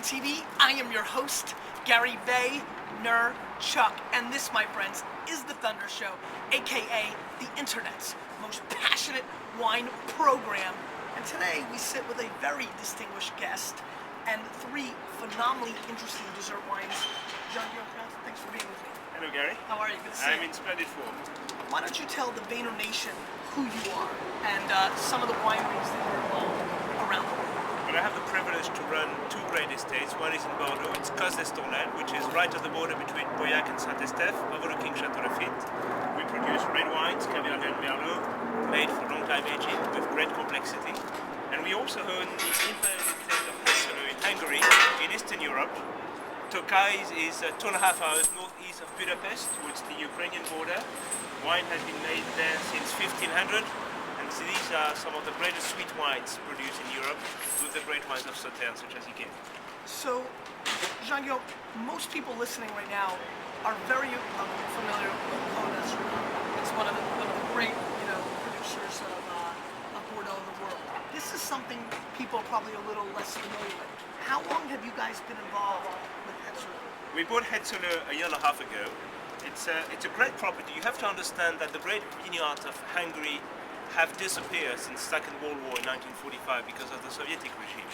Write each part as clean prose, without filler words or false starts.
WineLibraryTV. I am your host, Gary Vaynerchuk, and this, my friends, is the Thunder Show, aka the internet's most passionate wine program. And today we sit with a very distinguished guest and three phenomenally interesting dessert wines. Jean-Guillaume, Prats, thanks for being with me. Hello, Gary. How are you? Good to see you. I'm in splendid form. Why don't you tell the Vayner Nation who you are and some of the wineries that you're involved around the world? Well, I have the privilege to run two great estates. One is in Bordeaux, it's Cos d'Estornel, which is right at the border between Pauillac and Saint-Estèphe, overlooking Château Lafite. We produce red wines, Cabernet and Merlot, made for long time aging with great complexity. And we also own the Imperial Estate of Hassano in Hungary, in Eastern Europe. Tokaji is 2.5 hours northeast of Budapest, towards the Ukrainian border. Wine has been made there since 1500. So these are some of the greatest sweet wines produced in Europe with the great wines of Sauternes, such as Iquet. So, Jean-Guillaume, most people listening right now are very familiar with Cos. It's one of the great, producers of Bordeaux in the world. This is something people are probably a little less familiar with. How long have you guys been involved with Hetzel? We bought Hetzel a year and a half ago. It's a great property. You have to understand that the great vineyards of Hungary have disappeared since the Second World War in 1945 because of the Soviet regime.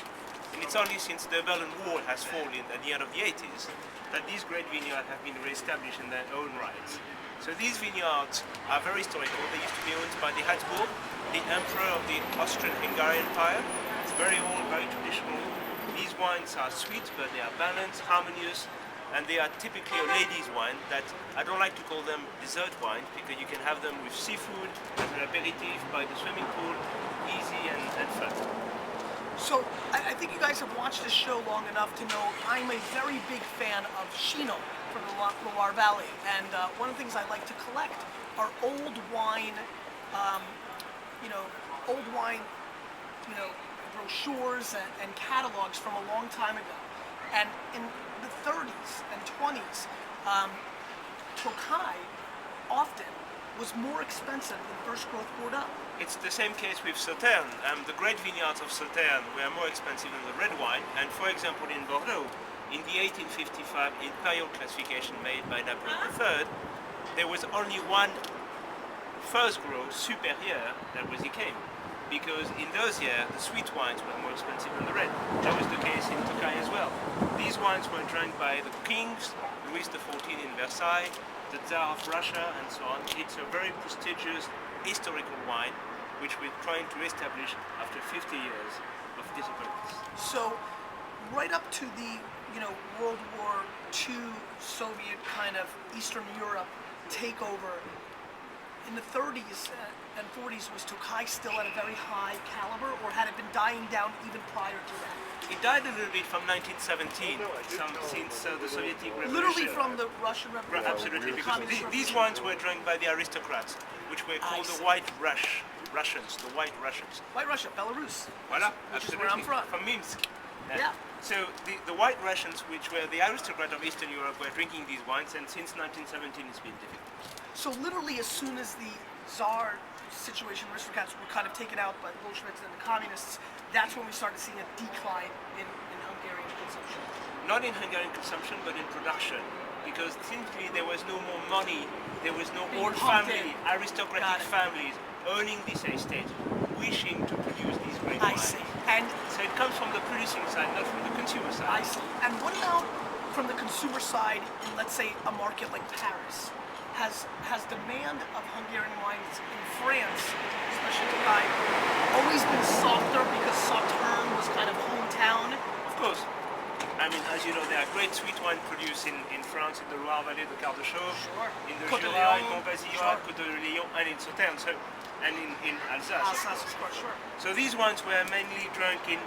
And it's only since the Berlin Wall has fallen at the end of the 80s that these great vineyards have been re-established in their own rights. So these vineyards are very historical. They used to be owned by the Habsburg, the emperor of the Austrian-Hungarian Empire. It's very old, very traditional. These wines are sweet, but they are balanced, harmonious, and they are typically a ladies' wine that I don't like to call them dessert wine because you can have them with seafood, as an aperitif, by the swimming pool, easy and fun. So, I think you guys have watched this show long enough to know I'm a very big fan of Chino from the Loire Valley, and one of the things I like to collect are old wine, brochures and catalogs from a long time ago. And in the 30s and 20s, Tokaji often was more expensive than first growth Bordeaux. It's the same case with Sauternes. The great vineyards of Sauternes were more expensive than the red wine. And for example, in Bordeaux, in the 1855 imperial classification made by Napoleon III, there was only one first growth superior that was Iquet. Because in those years, the sweet wines were more expensive than the red. That was the case in Tokaji as well. These wines were drank by the kings, Louis XIV in Versailles, the Tsar of Russia, and so on. It's a very prestigious historical wine, which we're trying to establish after 50 years of disappearance. So, right up to the World War II, Soviet kind of Eastern Europe takeover, in the 30s and 40s, was Tokaji still at a very high caliber, or had it been dying down even prior to that? It died a little bit from 1917, since the Soviet Revolution. Literally from the Russian Revolution? Absolutely, because these wines were drunk by the aristocrats, which were called the White Russians, the White Russians. White Russia, Belarus. Voilà, which absolutely. is where I'm from. Minsk. Yeah. So the White Russians, which were the aristocrats of Eastern Europe, were drinking these wines, and since 1917 it's been difficult. So literally as soon as the Tsar situation, aristocrats were kind of taken out by the Bolsheviks and the communists, that's when we started seeing a decline in Hungarian consumption. Not in Hungarian consumption, but in production. Because simply there was no more money, there was no old family, aristocratic families owning this estate, wishing to produce these great wines. I see. And so it comes from the producing side, not from the consumer side. I see. And what about from the consumer side in, let's say, a market like Paris? Has demand of Hungarian wines in France, especially Tokaji, always been softer because Sauternes was kind of hometown? Of course. I mean, as you know, there are great sweet wine produced in France, in the Loire Valley, the Quart de Chauve, in the Jura, in Montbazillon, Côte de Lion, and in Sauternes, and in Alsace. So these wines were mainly drunk in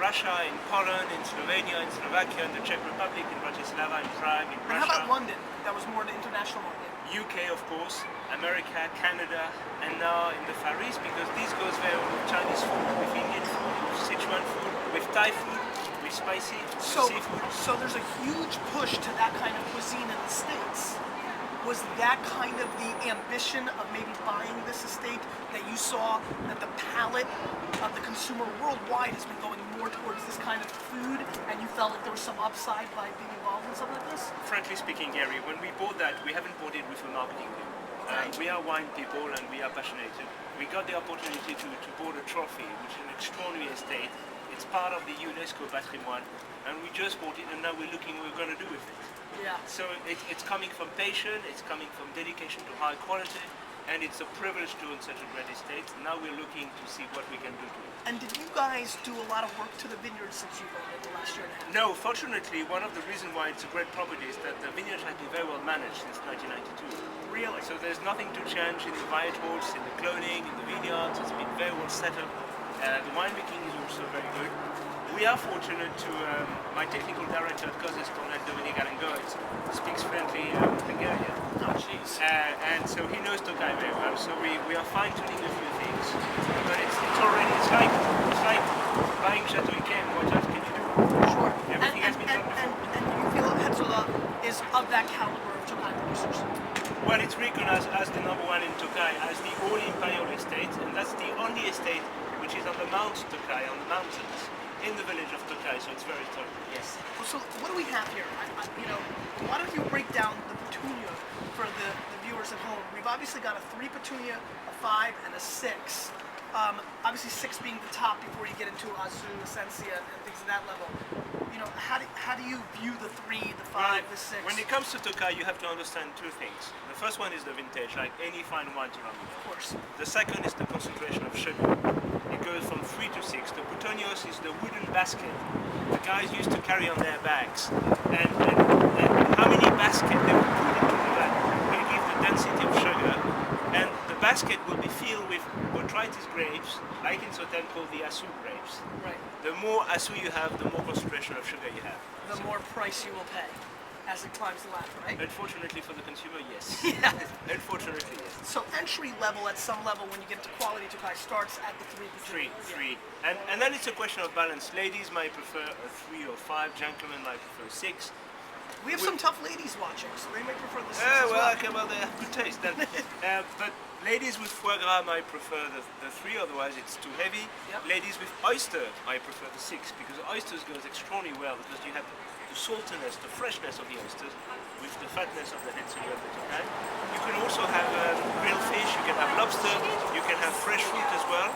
Russia, in Poland, in Slovenia, in Slovakia, in the Czech Republic, in Bratislava, in Prague, in Russia. And how about London? That was more the international market. UK, of course, America, Canada, and now in the Far East, because this goes very well with Chinese food, with Indian food, with Sichuan food, with Thai food, with spicy, with seafood. So there's a huge push to that kind of cuisine in the States. Was that kind of the ambition of maybe buying this estate, that you saw that the palate of the consumer worldwide has been going more towards this kind of food, and you felt like there was some upside by being involved in something like this? Frankly speaking, Gary, when we bought that, we haven't bought it with a marketing view. We are wine people and we are passionate. We got the opportunity to board a trophy, which is an extraordinary estate. It's part of the UNESCO patrimoine, and we just bought it, and now we're looking what we're going to do with it. Yeah. So it's coming from passion, it's coming from dedication to high quality, and it's a privilege to own such a great estate. Now we're looking to see what we can do to it. And did you guys do a lot of work to the vineyard since you've owned it the last year and a half? No, fortunately, one of the reasons why it's a great property is that the vineyard has been very well managed since 1992. Really? So there's nothing to change in the varietals, in the cloning, in the vineyards. It's been very well set up. The winemaking is also very good. We are fortunate to, my technical director at Causes Cornell, Dominique Alengo, speaks fluently Hungarian. Oh, jeez. And so he knows Tokaji very well. So we are fine-tuning a few things. But it's already, it's like buying Chateau Yquem. What else can you do? Sure. Everything has been done before. And you feel that Hetzola is of that caliber of Tokaji producers? Well, it's recognized as the number one in Tokaji, as the all imperial estate, and that's the only estate which is on the Mount Tokaji, on the mountains, in the village of Tokaji, so it's very historic. Yes. Well, so what do we have here? Why don't you break down the petunia for the viewers at home? We've obviously got a 3 petunia, a 5, and a 6. Obviously 6 being the top before you get into Azu, Essencia, and things of that level. How do you view the 3, the 5, the 6? When it comes to Tokaji, you have to understand two things. The first one is the vintage, like any fine wine around the world. Of course. The second is the concentration of sugar. It goes from 3 to 6. The Putonios is the wooden basket the guys used to carry on their bags. And how many baskets they will put into the bag will give the density of sugar. And the basket will be filled with botrytis grapes, like in Sauternes called the Assou grapes. Right. The more Assou you have, the more concentration of sugar you have. The more price you will pay as it climbs the ladder, right? Unfortunately for the consumer, yes. Yeah. Unfortunately, yes. So entry level, at some level, when you get to quality Tokaji, starts at the 3 petunia. Three. And then it's a question of balance. Ladies might prefer a 3 or 5, gentlemen might prefer 6. We have some tough ladies watching, so they may prefer the 6 Yeah, as well, well. okay, well, they have good taste then. But ladies with foie gras might prefer the 3, otherwise it's too heavy. Yep. Ladies with oyster might prefer the 6, because oysters goes extraordinarily well, because you have the saltiness, the freshness of the oysters, with the fatness of the Hetzola of the Tokaji. You can also have grilled fish, you can have lobster, you can have fresh fruit as well,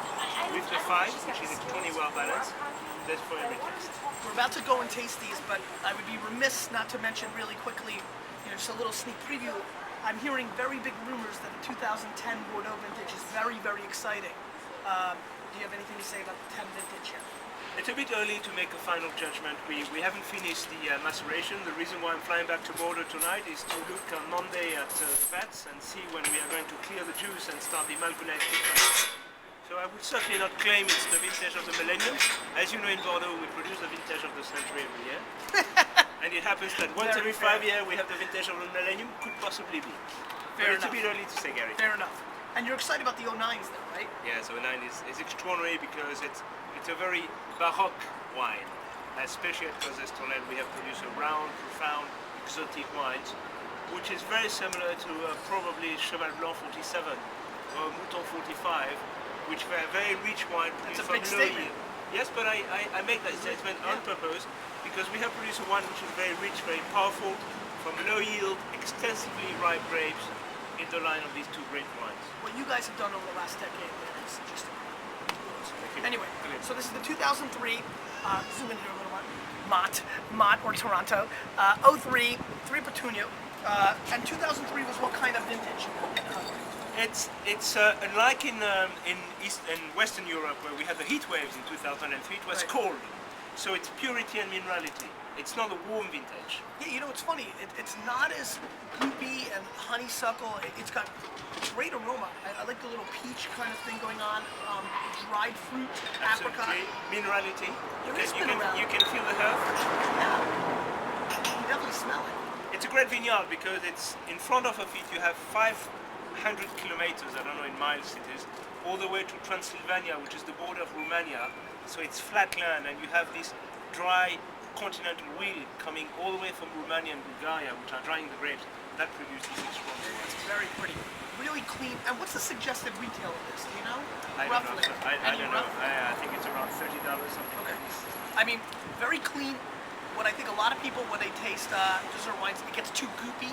with the 5, which is extremely well balanced. That's for every taste. We're about to go and taste these, but I would be remiss not to mention really quickly, just a little sneak preview. I'm hearing very big rumors that the 2010 Bordeaux vintage is very, very exciting. Do you have anything to say about the 10 vintage yet? It's a bit early to make a final judgment. We haven't finished the maceration. The reason why I'm flying back to Bordeaux tonight is to look on Monday at the Prats and see when we are going to clear the juice and start the Malcounais filtration. So I would certainly not claim it's the vintage of the millennium. As you know, in Bordeaux, we produce the vintage of the century every year. And it happens that once every 5 years we have the vintage of the millennium. Could possibly be. Fair But it's enough. a bit early to say, Gary. Fair enough. And you're excited about the 09s then, right? Yeah, so 09 is extraordinary because it's a very baroque wine. Especially at Causes Cornell, we have produced a round, profound, exotic wines, which is very similar to probably Cheval Blanc 47 or Mouton 45, which were very rich wine That's produced a big from low statement. yield. Yes, but I make that statement on purpose because we have produced a wine which is very rich, very powerful, from low yield, extensively ripe grapes in the line of these 2 great wines. What you guys have done over the last decade is just Thank you. Anyway, Okay. so this is the 2003, zoom in here a little bit, Mott or Toronto, 03, 3 petunia, and 2003 was what kind of vintage? It's unlike in East and Western Europe where we had the heat waves in 2003. It was Right. cold, so it's purity and minerality. It's not a warm vintage. Yeah, it's funny. It's not as goopy and honeysuckle. It's got great aroma. I like the little peach kind of thing going on. Dried fruit, apricot. Absolutely, minerality. There is minerality. You can feel the herb. Yeah, you definitely smell it. It's a great vineyard because it's in front of it. You have 500 kilometers. I don't know in miles it is, all the way to Transylvania, which is the border of Romania. So it's flat land, and you have this dry continental wheel coming all the way from Romania and Bulgaria, which are drying the grapes. That produces extraordinary wines. It's very pretty, really clean. And what's the suggested retail of this? Do you know? I don't know. I don't know. I think it's around $30 something. Okay. I mean, very clean. What I think a lot of people, when they taste dessert wines, it gets too goopy.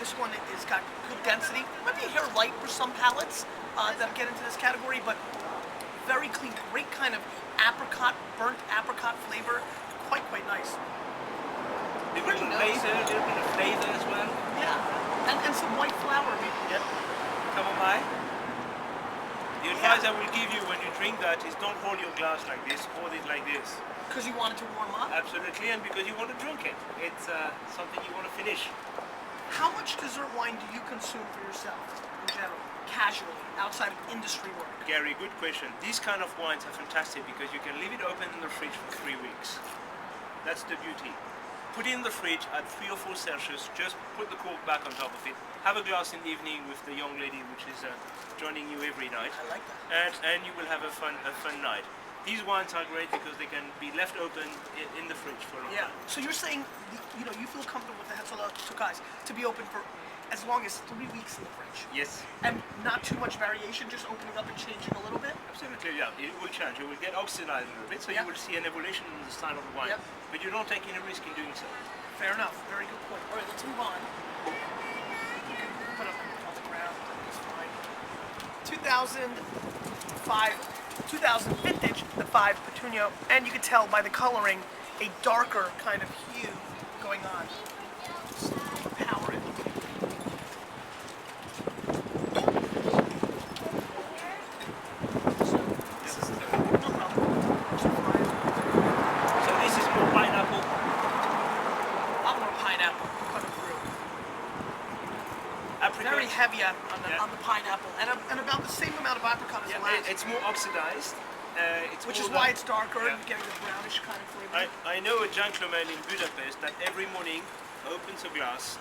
This one is got good density. Might be a hair light for some palates that get into this category, but very clean. Great kind of apricot, burnt apricot flavor. Quite nice. A little bit of flavor as well. Yeah, and some white flour maybe. Yeah. Camomile. The advice I will give you when you drink that is don't hold your glass like this, hold it like this. Because you want it to warm up? Absolutely, and because you want to drink it. It's something you want to finish. How much dessert wine do you consume for yourself, in general, casually, outside of industry work? Gary, good question. These kind of wines are fantastic because you can leave it open in the fridge for 3 weeks. That's the beauty. Put it in the fridge at 3 or 4 Celsius, just put the cork back on top of it. Have a glass in the evening with the young lady which is joining you every night. I like that. And you will have a fun night. These wines are great because they can be left open in the fridge for a long time. So you're saying, you know, you feel comfortable with the Hetzola Tokaji to be open for as long as 3 weeks in the fridge? Yes. And not too much variation, just opening up and changing a little bit? Absolutely, yeah. It will change. It will get oxidized a little bit, so you will see an evolution in the style of the wine. But you don't take any risk in doing so. Fair enough. Very good point. All right, let's move on. You can put it on the ground. That's fine. 2000 vintage, the 5 Petunia, and you can tell by the coloring a darker kind of hue going on. Just power it. So this is more pineapple. A lot more pineapple coming through. Apricot. Very heavy on the pineapple, and about the same amount of apricot as last. It's more oxidized. Which is why it's darker and getting the brownish kind of flavor. I know a gentleman in Budapest that every morning opens a glass,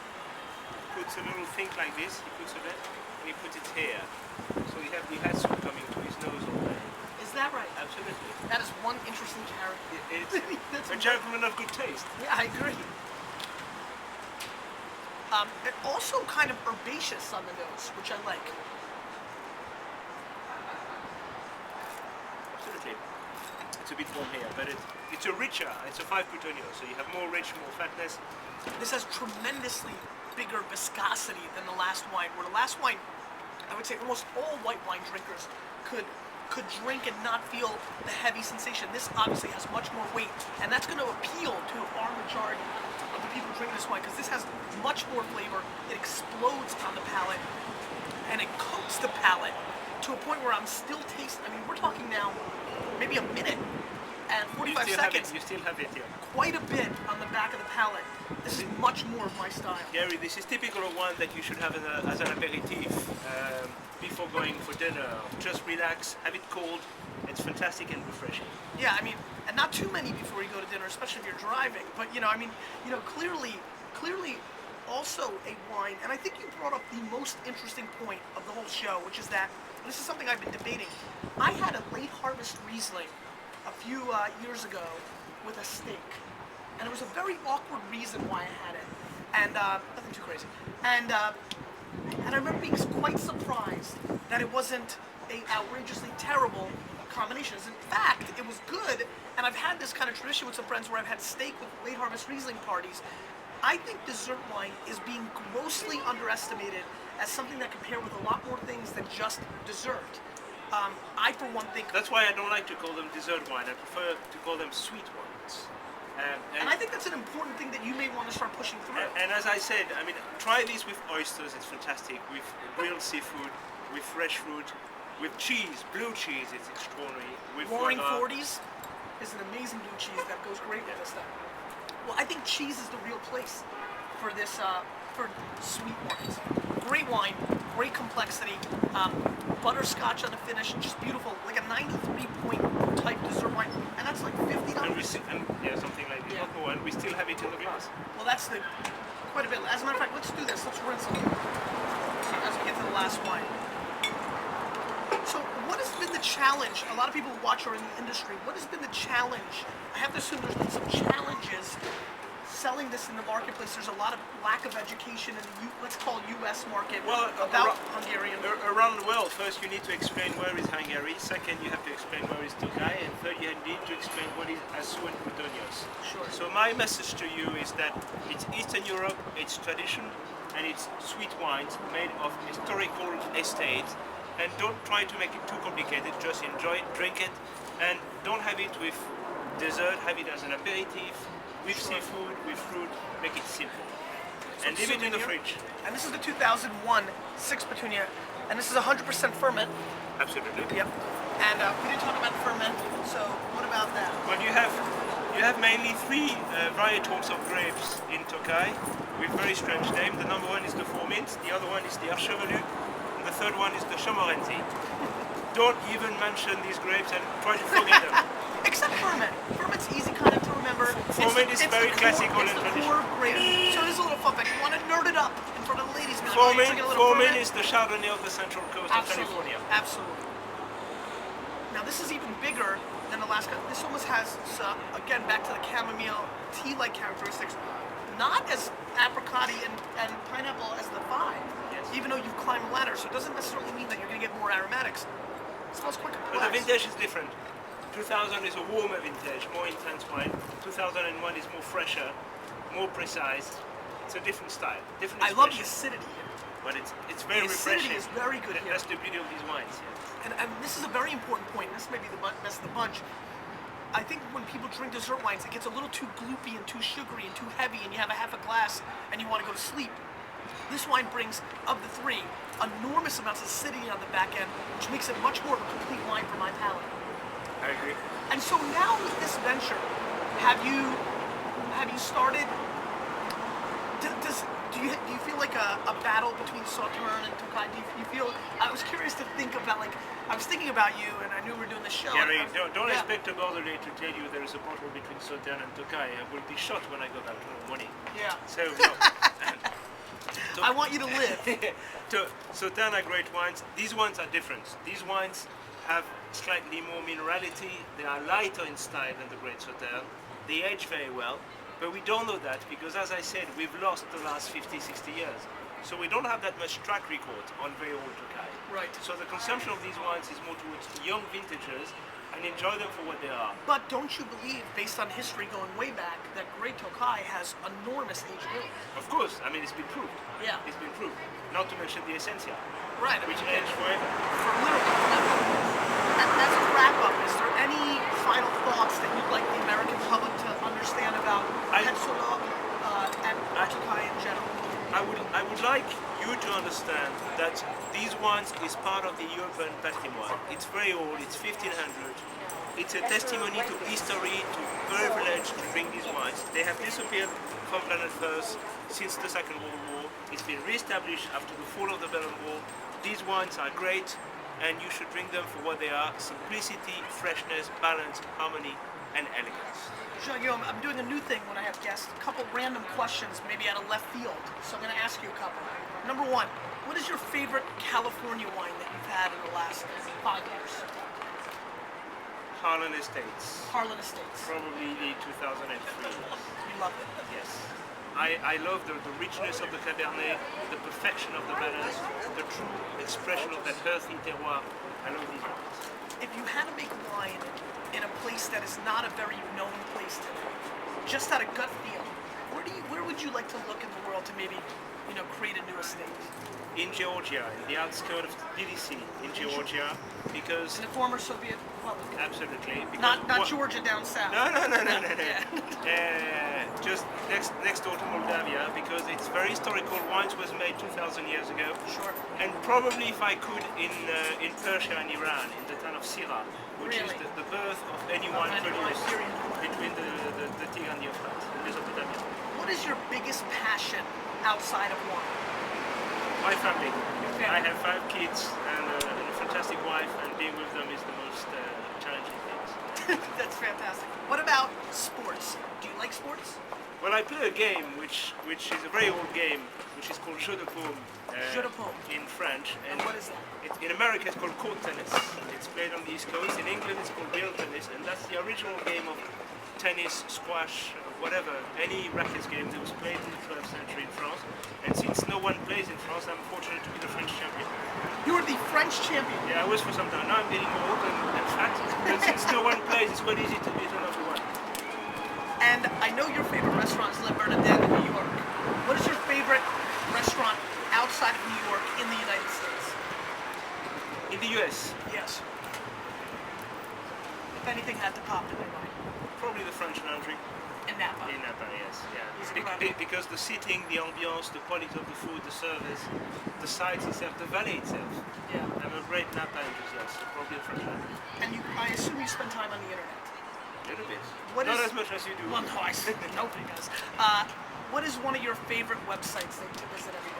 puts a little thing like this, he puts it in, and he puts it here. So he has some coming to his nose all day. Is that right? Absolutely. That is one interesting character. It's a gentleman of good taste. Yeah, I agree. And also kind of herbaceous on the nose, which I like. Absolutely. It's a bit warm here, but it's a richer, it's a 5 Petunia, so you have more rich, more fatness. This has tremendously bigger viscosity than the last wine, where the last wine, I would say almost all white wine drinkers could drink and not feel the heavy sensation. This obviously has much more weight, and that's going to appeal to a far majority of the people drinking this wine, because this has much more flavor. It explodes on the palate, and it coats the palate to a point where I'm still tasting. I mean, we're talking now maybe a minute and 45 seconds. You still have it here. Quite a bit on the back of the palate. This is much more of my style. Gary, this is typical of one that you should have as an aperitif before going for dinner. Just relax, have it cold. It's fantastic and refreshing. Yeah, I mean, and not too many before you go to dinner, especially if you're driving. But you know, I mean, you know, clearly also a wine, and I think you brought up the most interesting point of the whole show, which is that, and this is something I've been debating. I had a late harvest Riesling a few years ago with a steak, and it was a very awkward reason why I had it, and nothing too crazy. And I remember being quite surprised that it wasn't an outrageously terrible combination. As in fact, it was good, and I've had this kind of tradition with some friends where I've had steak with late harvest Riesling parties. I think dessert wine is being grossly underestimated as something that can pair with a lot more things than just dessert. I, for one, think... That's why I don't like to call them dessert wine. I prefer to call them sweet wines. And I think that's an important thing that you may want to start pushing through. And as I said, I mean, try these with oysters, it's fantastic. With grilled seafood, with fresh fruit, with cheese, blue cheese, it's extraordinary. With Roaring 40s is an amazing blue cheese that goes great with this stuff. Well, I think cheese is the real place for this, for sweet wines. Great wine, great complexity, butterscotch on the finish, just beautiful, like a 93-point type dessert wine, and that's like $50. Yeah, something like this. Yeah. And we still have it in the glass. Well, that's quite a bit. As a matter of fact, let's do this. Let's rinse them as we get to the last wine. So, what is been the challenge? A lot of people who watch are in the industry. What has been the challenge? I have to assume there's been some challenges selling this in the marketplace. There's a lot of lack of education in the let's call U.S. market about Hungarian. Around the world, first you need to explain where is Hungary. Second, you have to explain where is Tokaji, and third, you need to explain what is Asu and Plutonios. Sure. So my message to you is that it's Eastern Europe, it's tradition, and it's sweet wines made of historical estates. And don't try to make it too complicated. Just enjoy it, drink it, and don't have it with dessert. Have it as an aperitif. With seafood, with fruit, make it simple. And leave it in the fridge. And this is the 2001 6 Petunia, and this is 100% ferment. Absolutely. Yep. And we didn't talk about ferment, so what about that? Well, you have mainly three varietals of grapes in Tokaji with very strange names. The number one is the Formint, the other one is the Archevelu, and the third one is the Chamorenzi. Don't even mention these grapes and try to forget them. Except ferment. Ferment's easy kind of to remember. Ferment is very classical and traditional. So there's a little fun fact. You want to nerd it up in front of the ladies. Ferment is the Chardonnay of the central coast of California. Absolutely. Now this is even bigger than Alaska. This almost has, again, back to the chamomile tea-like characteristics. Not as apricot-y and pineapple as the 5. Yes. Even though you've climbed a ladder, so it doesn't necessarily mean that you're going to get more aromatics. It smells quite complex. But the vintage is different. 2000 is a warmer vintage, more intense wine. 2001 is more fresher, more precise. It's a different style, different I love the expression. acidity here. But it's very The acidity refreshing. is very good here. That's the beauty of these wines. Yeah. And this is a very important point. This may be the best of the bunch. I think when people drink dessert wines, it gets a little too gloopy and too sugary and too heavy, and you have a half a glass and you want to go to sleep. This wine brings, of the three, enormous amounts of acidity on the back end, which makes it much more of a complete wine for my palate. I agree. And so now with this venture, have you started? Do you feel like a battle between Sauterne and Tokaji? Do you feel? I was curious to think about, like, I was thinking about you, and I knew we were doing the show. Gary, don't expect a borderly to tell you there is a battle between Sauterne and Tokaji. I will be shot when I go back to the morning. Yeah. So no. I want you to live. Sauterne are great wines. These wines are different. These wines have slightly more minerality. They are lighter in style than the Great Sauterne. They age very well, but we don't know that because, as I said, we've lost the last 50, 60 years. So we don't have that much track record on very old Tokaji. Right. So the consumption of these wines is more towards young vintages and enjoy them for what they are. But don't you believe, based on history going way back, that Great Tokaji has enormous age? Of course, I mean, it's been proved. Yeah. It's been proved. Not to mention the Essentia, Right. which age forever. For literally. As a wrap up, is there any final thoughts that you'd like the American public to understand about Petsola and Tokaji in general? I would like you to understand that these wines is part of the European patrimoine. It's very old, it's 1500. It's a testimony to history, to privilege to drink these wines. They have disappeared from planet Earth since the Second World War. It's been re-established after the fall of the Berlin Wall. These wines are great, and you should drink them for what they are: simplicity, freshness, balance, harmony, and elegance. Jean-Guillaume, I'm doing a new thing when I have guests, a couple random questions, maybe out of left field. So I'm going to ask you a couple. Number one, what is your favorite California wine that you've had in the last 5 years? Harlan Estates. Harlan Estates. Probably the 2003. You love it. Yes. I love the richness of the Cabernet, the perfection of the balance, the true expression of that earthy terroir. I love these wines. If you had to make wine in a place that is not a very known place today, just out of gut feel, where would you like to look in the world to maybe, create a new estate? In Georgia, in the outskirts of Tbilisi, in Georgia, because In the former Soviet Republic. absolutely. Not Georgia down south. No. Yeah. Just next door to Moldavia, because it's very historical. Wines was made 2,000 years ago. Sure. And probably, if I could, in Persia and Iran, in the town of Sira, which Really? is the birth of any wine produced Syrian. between the Tigris and the Euphrates, in Mesopotamia. What is your biggest passion outside of wine? My family. Your family. I have 5 kids and a fantastic wife, and being with them is the most challenging thing. That's fantastic. What about sports? Do you like sports? Well, I play a game which is a very old game, which is called Jeu de Paume. Jeu de Paume. In French. And what is that? In America, it's called court tennis. It's played on the East Coast. In England, it's called real tennis, and that's the original game of tennis, squash, whatever, any rackets game that was played in the 12th century in France. And since no one plays in France, I'm fortunate to be the French champion. You were the French champion? Yeah, I was for some time. Now I'm getting old and fat, but since no one plays, it's quite easy to beat another one. And I know your favorite restaurant is Le Bernardin in New York. What is your favorite restaurant outside of New York in the United States? In the US? Yes. If anything had to pop in your mind. Probably the French Laundry. In Napa? In Napa, yes. He's Yeah. Because the seating, the ambiance, the quality of the food, the service, the sites itself, the valley itself. Yeah. I'm a great Napa enthusiast, so probably the French Laundry. And I assume you spend time on the internet? A little bit. What Not is- as much as you do. Well, no, nobody does. What is one of your favorite websites that you visit every day?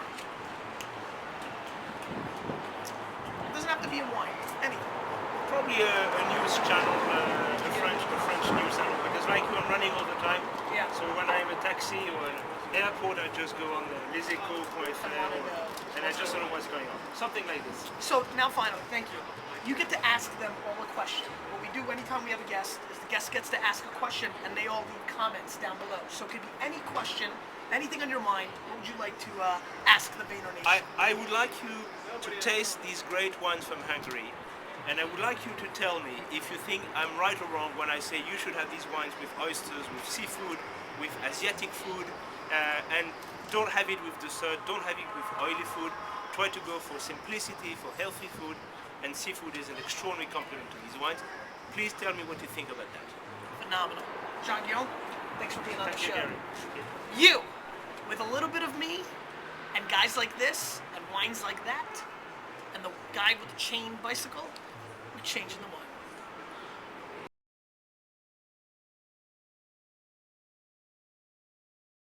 It doesn't have to be a wine, anything. Probably a news channel, a French news channel, because like you, I'm running all the time. Yeah. So when I'm in a taxi or an airport, I just go on the leséchos.fr and I just don't know what's going on. Something like this. So now finally, thank you. You get to ask them all a question. What we do anytime we have a guest is the guest gets to ask a question and they all leave comments down below. So it could be any question, anything on your mind. What would you like to ask the Vayner Nation? I would like you to taste these great wines from Hungary, and I would like you to tell me if you think I'm right or wrong when I say you should have these wines with oysters, with seafood, with Asiatic food, and don't have it with dessert, don't have it with oily food. Try to go for simplicity, for healthy food, and seafood is an extraordinary complement to these wines. Please tell me what you think about that. Phenomenal. Jean-Guillaume, thanks for being on the Thank you, show. Gary. You, with a little bit of me, and guys like this, and wines like that, and the guy with the chain bicycle, we're changing the world.